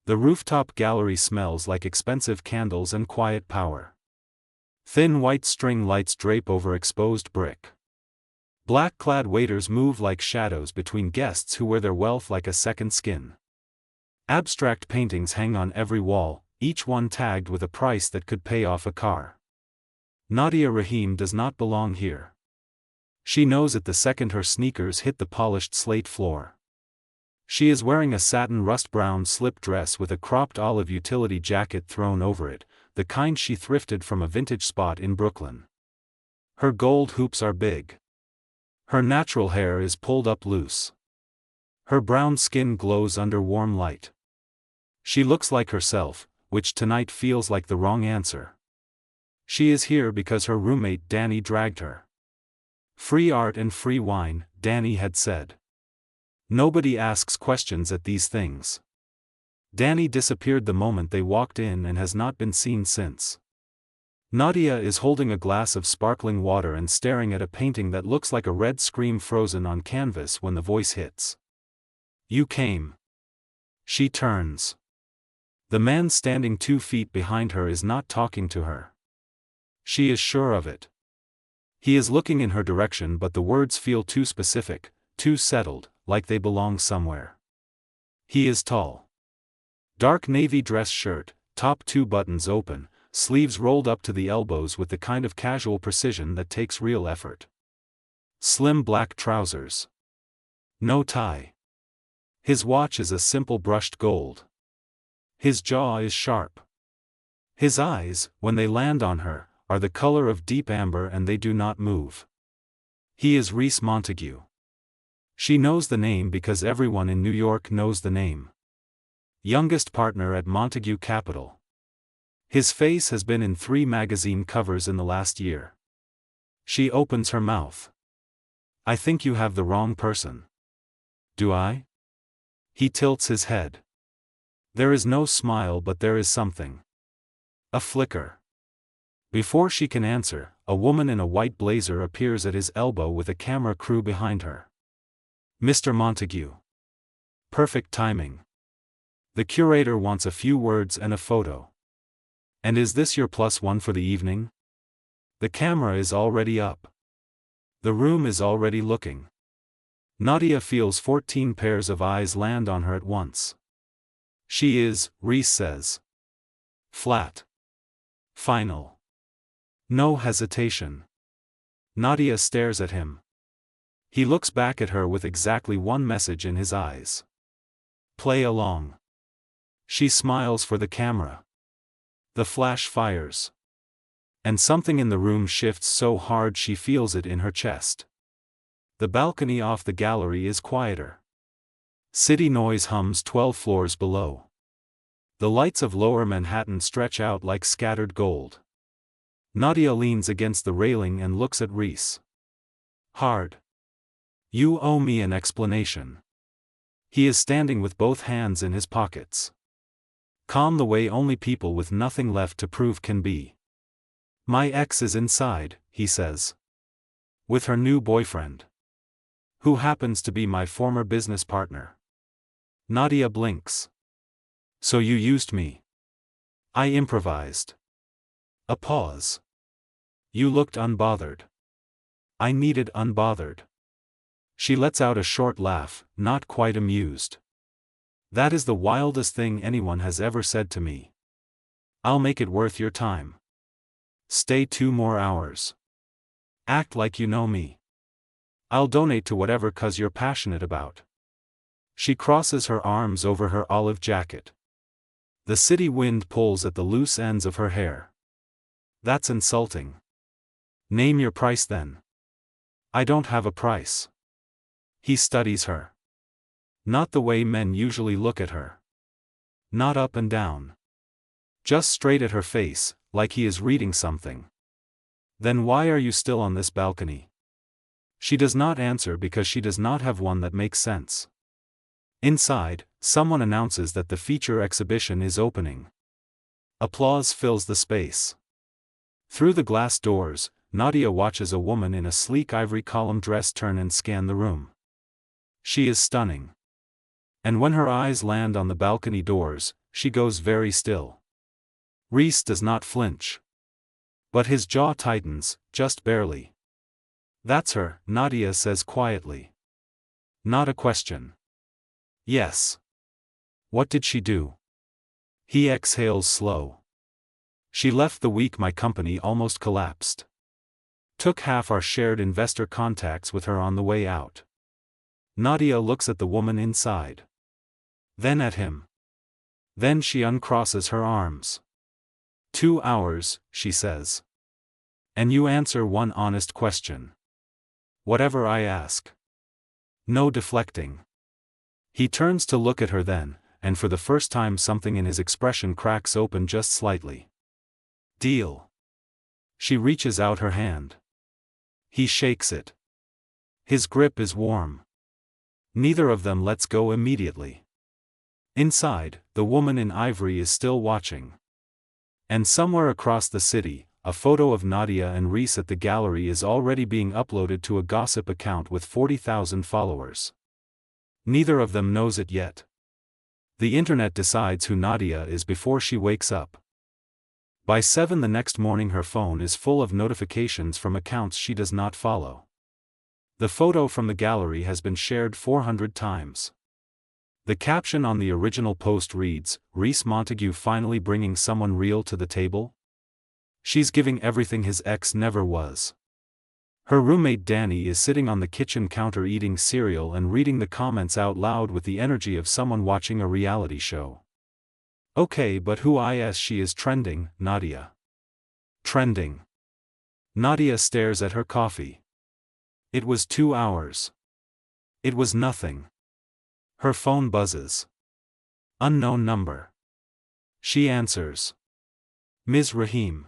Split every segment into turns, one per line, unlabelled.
The rooftop gallery smells like expensive candles and quiet power. Thin white string lights drape over exposed brick. Black-clad waiters move like shadows between guests who wear their wealth like a second skin. Abstract paintings hang on every wall, each one tagged with a price that could pay off a car. Nadia Rahim does not belong here. She knows it the second her sneakers hit the polished slate floor. She is wearing a satin rust-brown slip dress with a cropped olive utility jacket thrown over it, the kind she thrifted from a vintage spot in Brooklyn. Her gold hoops are big. Her natural hair is pulled up loose. Her brown skin glows under warm light. She looks like herself, which tonight feels like the wrong answer. She is here because her roommate Danny dragged her. Free art and free wine, Danny had said. Nobody asks questions at these things. Danny disappeared the moment they walked in and has not been seen since. Nadia is holding a glass of sparkling water and staring at a painting that looks like a red scream frozen on canvas when the voice hits. You came. She turns. The man standing 2 feet behind her is not talking to her. She is sure of it. He is looking in her direction, but the words feel too specific, too settled, like they belong somewhere. He is tall. Dark navy dress shirt, top 2 buttons open, sleeves rolled up to the elbows with the kind of casual precision that takes real effort. Slim black trousers. No tie. His watch is a simple brushed gold. His jaw is sharp. His eyes, when they land on her, are the color of deep amber and they do not move. He is Reece Montague. She knows the name because everyone in New York knows the name. Youngest partner at Montague Capital. His face has been in 3 magazine covers in the last year. She opens her mouth. I think you have the wrong person. Do I? He tilts his head. There is no smile, but there is something. A flicker. Before she can answer, a woman in a white blazer appears at his elbow with a camera crew behind her. Mr. Montague. Perfect timing. The curator wants a few words and a photo. And is this your +1 for the evening? The camera is already up. The room is already looking. Nadia feels 14 pairs of eyes land on her at once. She is, Reece says. Flat. Final. No hesitation. Nadia stares at him. He looks back at her with exactly one message in his eyes. Play along. She smiles for the camera. The flash fires. And something in the room shifts so hard she feels it in her chest. The balcony off the gallery is quieter. City noise hums 12 floors below. The lights of lower Manhattan stretch out like scattered gold. Nadia leans against the railing and looks at Reece. Hard. You owe me an explanation. He is standing with both hands in his pockets. Calm the way only people with nothing left to prove can be. My ex is inside, he says. With her new boyfriend. Who happens to be my former business partner. Nadia blinks. So you used me. I improvised. A pause. You looked unbothered. I needed unbothered. She lets out a short laugh, not quite amused. That is the wildest thing anyone has ever said to me. I'll make it worth your time. Stay 2 more hours. Act like you know me. I'll donate to whatever cause you're passionate about. She crosses her arms over her olive jacket. The city wind pulls at the loose ends of her hair. That's insulting. Name your price then. I don't have a price. He studies her. Not the way men usually look at her. Not up and down. Just straight at her face, like he is reading something. Then why are you still on this balcony? She does not answer because she does not have one that makes sense. Inside, someone announces that the feature exhibition is opening. Applause fills the space. Through the glass doors, Nadia watches a woman in a sleek ivory column dress turn and scan the room. She is stunning. And when her eyes land on the balcony doors, she goes very still. Reece does not flinch. But his jaw tightens, just barely. "That's her," Nadia says quietly. Not a question. "Yes." "What did she do?" He exhales slow. "She left the week my company almost collapsed. Took half our shared investor contacts with her on the way out." Nadia looks at the woman inside. Then at him. Then she uncrosses her arms. 2 hours, she says. "And you answer one honest question." "Whatever I ask." No deflecting. He turns to look at her then, and for the first time something in his expression cracks open just slightly. "Deal." She reaches out her hand. He shakes it. His grip is warm. Neither of them lets go immediately. Inside, the woman in ivory is still watching. And somewhere across the city, a photo of Nadia and Reece at the gallery is already being uploaded to a gossip account with 40,000 followers. Neither of them knows it yet. The internet decides who Nadia is before she wakes up. By 7 the next morning her phone is full of notifications from accounts she does not follow. The photo from the gallery has been shared 400 times. The caption on the original post reads, "Reece Montague finally bringing someone real to the table?" She's giving everything his ex never was. Her roommate Danny is sitting on the kitchen counter eating cereal and reading the comments out loud with the energy of someone watching a reality show. "Okay, but who is she is trending, Nadia?" "Trending." Nadia stares at her coffee. It was 2 hours. It was nothing. Her phone buzzes. Unknown number. She answers. "Ms. Rahim."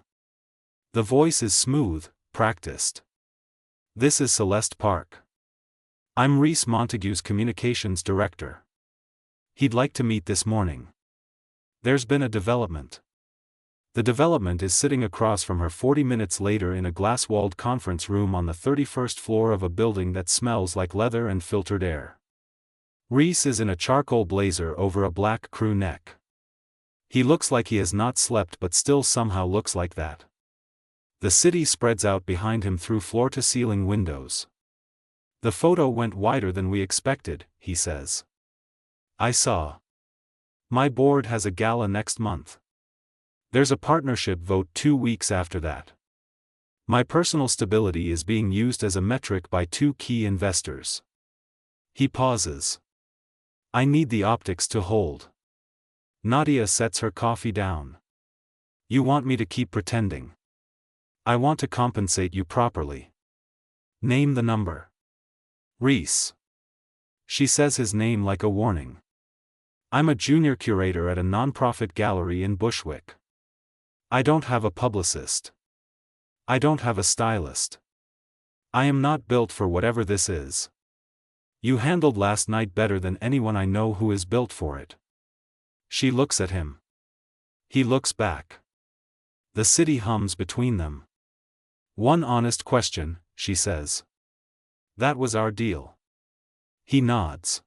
The voice is smooth, practiced. "This is Celeste Park. I'm Reece Montague's communications director. He'd like to meet this morning. There's been a development." The development is sitting across from her 40 minutes later in a glass-walled conference room on the 31st floor of a building that smells like leather and filtered air. Reece is in a charcoal blazer over a black crew neck. He looks like he has not slept but still somehow looks like that. The city spreads out behind him through floor-to-ceiling windows. "The photo went wider than we expected," he says. "I saw. My board has a gala next month. There's a partnership vote 2 weeks after that. My personal stability is being used as a metric by 2 key investors." He pauses. "I need the optics to hold." Nadia sets her coffee down. "You want me to keep pretending? I want to compensate you properly. Name the number." "Reece." She says his name like a warning. "I'm a junior curator at a nonprofit gallery in Bushwick. I don't have a publicist. I don't have a stylist. I am not built for whatever this is. You handled last night better than anyone I know who is built for it." She looks at him. He looks back. The city hums between them. "One honest question," she says. "That was our deal." He nods.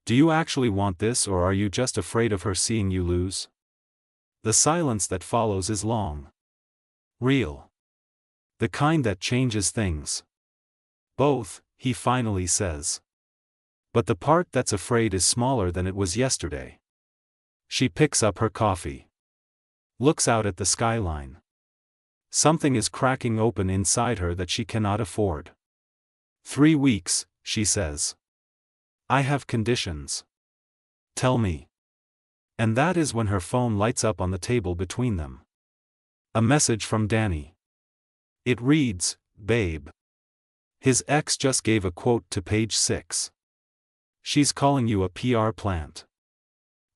"Do you actually want this or are you just afraid of her seeing you lose?" The silence that follows is long. "Real. The kind that changes things." "Both," he finally says. "But the part that's afraid is smaller than it was yesterday." She picks up her coffee. Looks out at the skyline. Something is cracking open inside her that she cannot afford. 3 weeks, she says. "I have conditions." "Tell me." And that is when her phone lights up on the table between them. A message from Danny. It reads, "Babe. His ex just gave a quote to page 6. She's calling you a PR plant.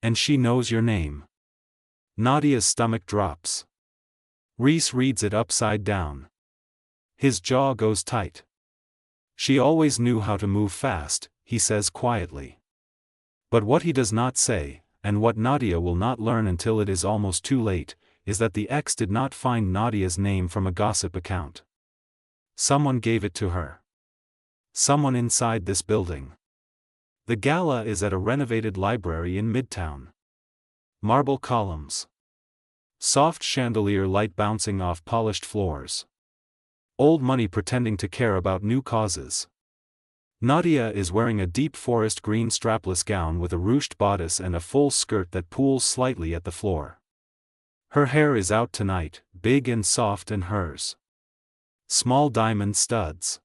And she knows your name." Nadia's stomach drops. Reece reads it upside down. His jaw goes tight. "She always knew how to move fast," he says quietly. But what he does not say, and what Nadia will not learn until it is almost too late, is that the ex did not find Nadia's name from a gossip account. Someone gave it to her. Someone inside this building. The gala is at a renovated library in Midtown. Marble columns. Soft chandelier light bouncing off polished floors. Old money pretending to care about new causes. Nadia is wearing a deep forest green strapless gown with a ruched bodice and a full skirt that pools slightly at the floor. Her hair is out tonight, big and soft and hers. Small diamond studs.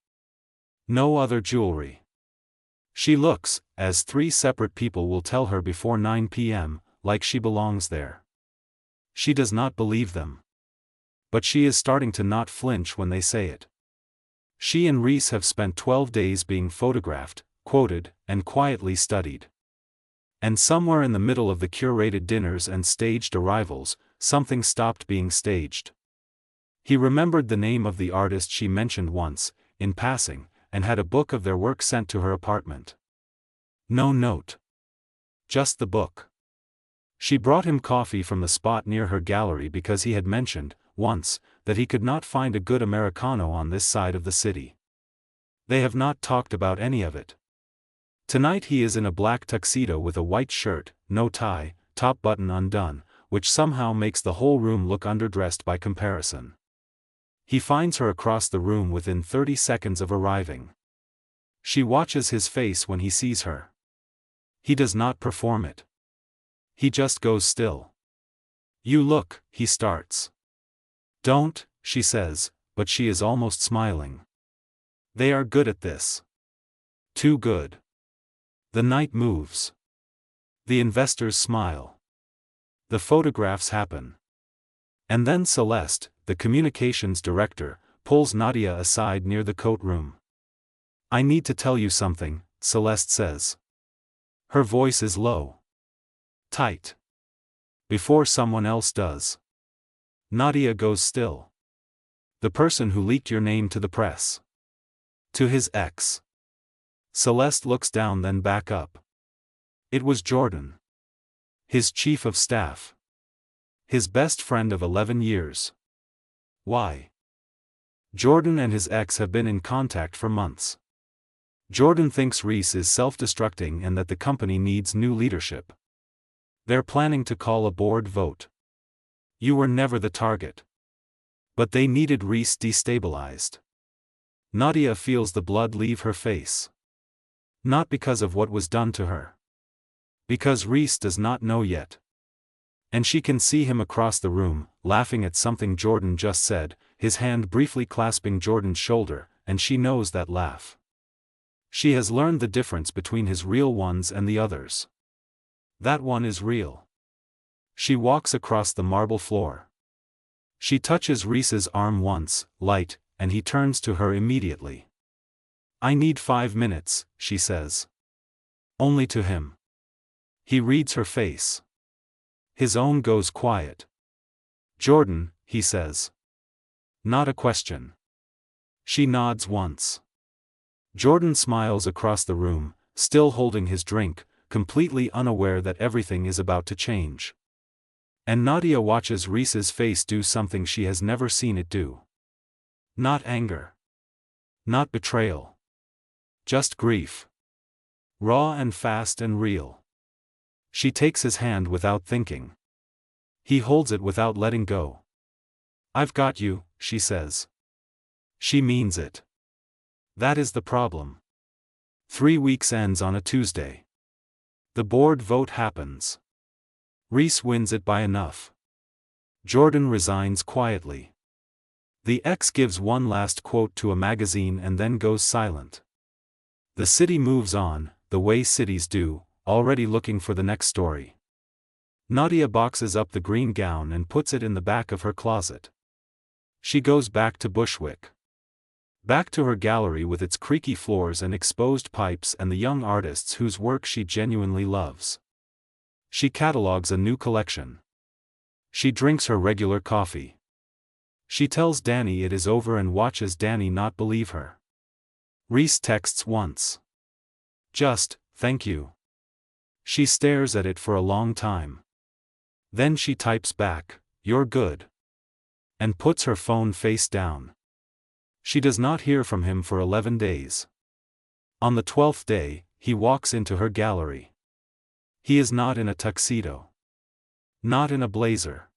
No other jewelry. She looks, as 3 separate people will tell her before 9 p.m., like she belongs there. She does not believe them. But she is starting to not flinch when they say it. She and Reece have spent 12 days being photographed, quoted, and quietly studied. And somewhere in the middle of the curated dinners and staged arrivals, something stopped being staged. He remembered the name of the artist she mentioned once, in passing, and had a book of their work sent to her apartment. No note. Just the book. She brought him coffee from the spot near her gallery because he had mentioned, once, that he could not find a good Americano on this side of the city. They have not talked about any of it. Tonight he is in a black tuxedo with a white shirt, no tie, top button undone, which somehow makes the whole room look underdressed by comparison. He finds her across the room within 30 seconds of arriving. She watches his face when he sees her. He does not perform it. He just goes still. "You look," he starts. "Don't," she says, but she is almost smiling. They are good at this. Too good. The night moves. The investors smile. The photographs happen. And then Celeste, the communications director, pulls Nadia aside near the coat room. "I need to tell you something," Celeste says. Her voice is low. Tight. Before someone else does. Nadia goes still. "The person who leaked your name to the press." To his ex. Celeste looks down then back up. It was Jordan. His chief of staff. His best friend of 11 years. Why? Jordan and his ex have been in contact for months. Jordan thinks Reece is self-destructing and that the company needs new leadership. They're planning to call a board vote. You were never the target. But they needed Reece destabilized. Nadia feels the blood leave her face. Not because of what was done to her. Because Reece does not know yet. And she can see him across the room, laughing at something Jordan just said, his hand briefly clasping Jordan's shoulder, and she knows that laugh. She has learned the difference between his real ones and the others. That one is real. She walks across the marble floor. She touches Reece's arm once, light, and he turns to her immediately. "I need 5 minutes," she says. Only to him. He reads her face. His own goes quiet. "Jordan," he says. Not a question. She nods once. Jordan smiles across the room, still holding his drink, completely unaware that everything is about to change. And Nadia watches Reece's face do something she has never seen it do. Not anger. Not betrayal. Just grief. Raw and fast and real. She takes his hand without thinking. He holds it without letting go. "I've got you," she says. She means it. That is the problem. 3 weeks ends on a Tuesday. The board vote happens. Reece wins it by enough. Jordan resigns quietly. The ex gives one last quote to a magazine and then goes silent. The city moves on, the way cities do, already looking for the next story. Nadia boxes up the green gown and puts it in the back of her closet. She goes back to Bushwick. Back to her gallery with its creaky floors and exposed pipes and the young artists whose work she genuinely loves. She catalogs a new collection. She drinks her regular coffee. She tells Danny it is over and watches Danny not believe her. Reece texts once. Just, "Thank you." She stares at it for a long time. Then she types back, "You're good." And puts her phone face down. She does not hear from him for 11 days. On the 12th day, he walks into her gallery. He is not in a tuxedo. Not in a blazer.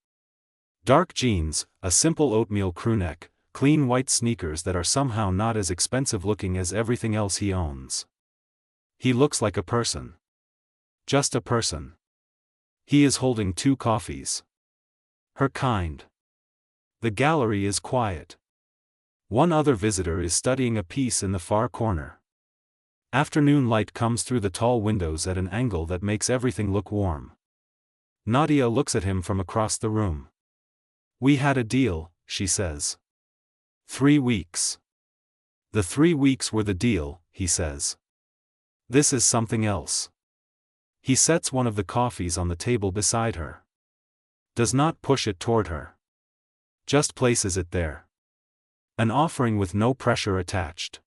Dark jeans, a simple oatmeal crewneck, clean white sneakers that are somehow not as expensive looking as everything else he owns. He looks like a person. Just a person. He is holding 2 coffees. Her kind. The gallery is quiet. One other visitor is studying a piece in the far corner. Afternoon light comes through the tall windows at an angle that makes everything look warm. Nadia looks at him from across the room. "We had a deal," she says. 3 weeks. "The 3 weeks were the deal," he says. "This is something else." He sets one of the coffees on the table beside her. Does not push it toward her. Just places it there. An offering with no pressure attached.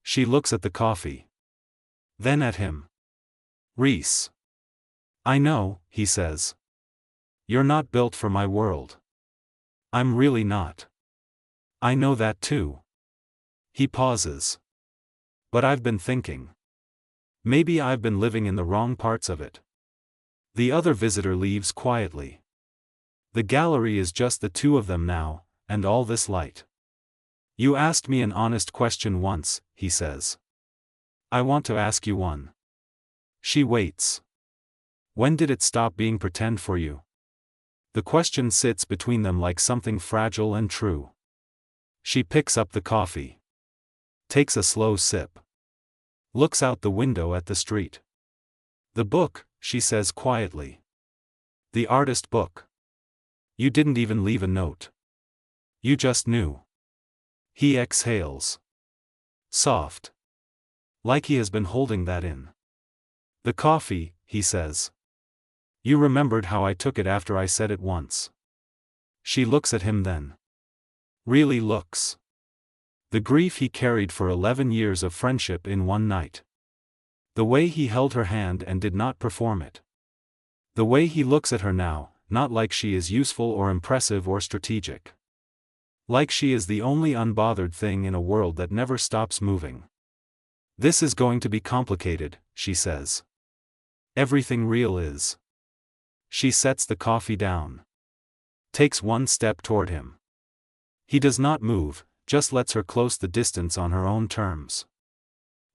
She looks at the coffee. Then at him. "Reece. I know," he says. "You're not built for my world. I'm really not. I know that too." He pauses. "But I've been thinking. Maybe I've been living in the wrong parts of it." The other visitor leaves quietly. The gallery is just the 2 of them now, and all this light. "You asked me an honest question once," he says. "I want to ask you one." She waits. "When did it stop being pretend for you?" The question sits between them like something fragile and true. She picks up the coffee. Takes a slow sip. Looks out the window at the street. "The book," she says quietly. "The artist book. You didn't even leave a note. You just knew." He exhales. Soft. Like he has been holding that in. "The coffee," he says. "You remembered how I took it after I said it once." She looks at him then. Really looks. The grief he carried for 11 years of friendship in one night. The way he held her hand and did not perform it. The way he looks at her now, not like she is useful or impressive or strategic. Like she is the only unbothered thing in a world that never stops moving. "This is going to be complicated," she says. "Everything real is." She sets the coffee down. Takes 1 step toward him. He does not move, just lets her close the distance on her own terms.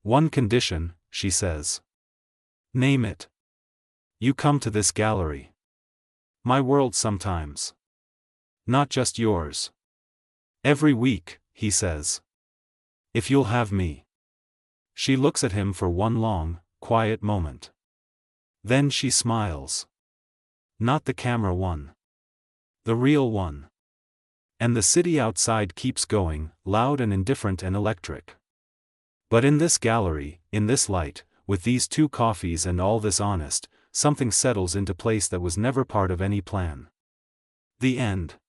"One condition," she says. "Name it. You come to this gallery. My world sometimes. Not just yours. Every week," he says. "If you'll have me." She looks at him for one long, quiet moment. Then she smiles. Not the camera one. The real one. And the city outside keeps going, loud and indifferent and electric. But in this gallery, in this light, with these 2 coffees and all this honest, something settles into place that was never part of any plan. The end.